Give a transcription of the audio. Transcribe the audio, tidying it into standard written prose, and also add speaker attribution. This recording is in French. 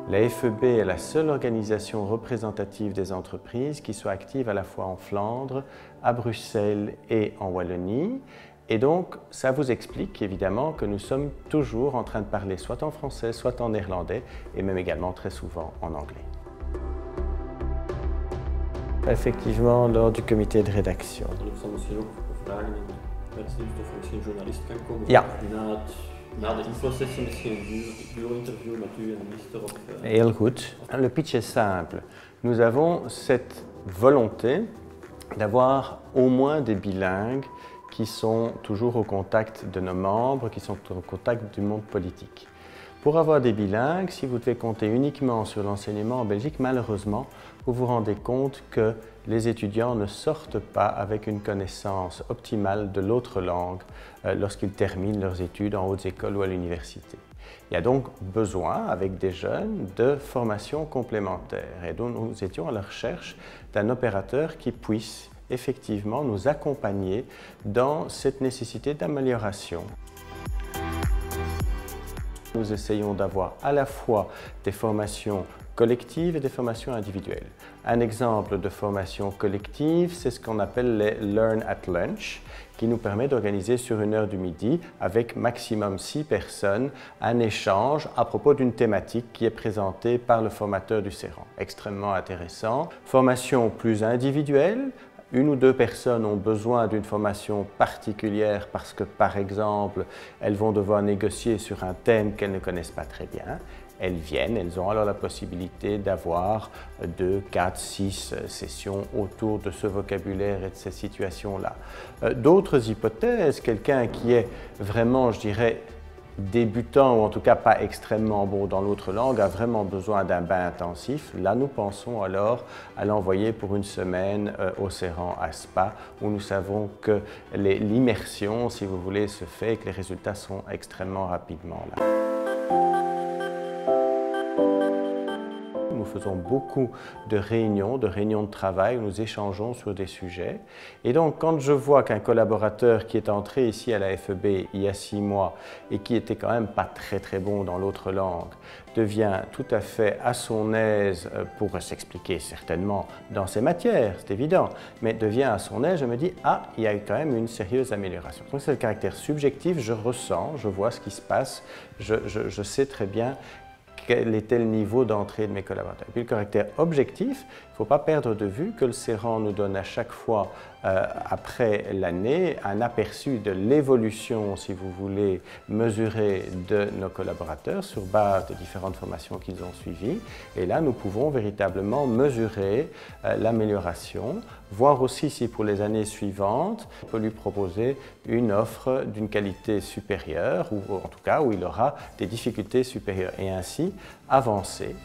Speaker 1: La FEB est la seule organisation représentative des entreprises qui soit active à la fois en Flandre, à Bruxelles et en Wallonie. Et donc, ça vous explique évidemment que nous sommes toujours en train de parler soit en français, soit en néerlandais, et même également très souvent en anglais. Effectivement, lors du comité de rédaction. Ja.
Speaker 2: Na de infosessie misschien een bureau-interview met u en de minister of...
Speaker 1: Heel goed. Le pitch est simple. Nous avons cette volonté d'avoir au moins des bilingues qui sont toujours au contact de nos membres, qui sont au contact du monde politique. Pour avoir des bilingues, si vous devez compter uniquement sur l'enseignement en Belgique, malheureusement, vous vous rendez compte que les étudiants ne sortent pas avec une connaissance optimale de l'autre langue lorsqu'ils terminent leurs études en hautes écoles ou à l'université. Il y a donc besoin, avec des jeunes, de formations complémentaires. Et donc nous étions à la recherche d'un opérateur qui puisse effectivement nous accompagner dans cette nécessité d'amélioration. Nous essayons d'avoir à la fois des formations collectives et des formations individuelles. Un exemple de formation collective, c'est ce qu'on appelle les Learn at Lunch, qui nous permet d'organiser sur une heure du midi, avec maximum 6 personnes, un échange à propos d'une thématique qui est présentée par le formateur du CERAN. Extrêmement intéressant. Formation plus individuelle. Une ou deux personnes ont besoin d'une formation particulière parce que, par exemple, elles vont devoir négocier sur un thème qu'elles ne connaissent pas très bien. Elles viennent, elles ont alors la possibilité d'avoir 2, 4, 6 sessions autour de ce vocabulaire et de ces situations-là. D'autres hypothèses, quelqu'un qui est vraiment, je dirais, débutant ou en tout cas pas extrêmement bon dans l'autre langue a vraiment besoin d'un bain intensif. Là, nous pensons alors à l'envoyer pour une semaine au CERAN à Spa, où nous savons que l'immersion, si vous voulez, se fait et que les résultats sont extrêmement rapidement là. Nous faisons beaucoup de réunions de travail où nous échangeons sur des sujets. Et donc, quand je vois qu'un collaborateur qui est entré ici à la FEB il y a 6 mois et qui était quand même pas très bon dans l'autre langue, devient tout à fait à son aise pour s'expliquer certainement dans ses matières, c'est évident, mais devient à son aise, je me dis « Ah, il y a quand même une sérieuse amélioration ». Donc c'est le caractère subjectif, je ressens, je vois ce qui se passe, je sais très bien quel était le niveau d'entrée de mes collaborateurs. Et puis le caractère objectif, il ne faut pas perdre de vue que le CERAN nous donne à chaque fois, après l'année, un aperçu de l'évolution, si vous voulez, mesurée de nos collaborateurs sur base de différentes formations qu'ils ont suivies. Et là, nous pouvons véritablement mesurer l'amélioration, voir aussi si pour les années suivantes, on peut lui proposer une offre d'une qualité supérieure, ou en tout cas où il aura des difficultés supérieures, et ainsi avancer.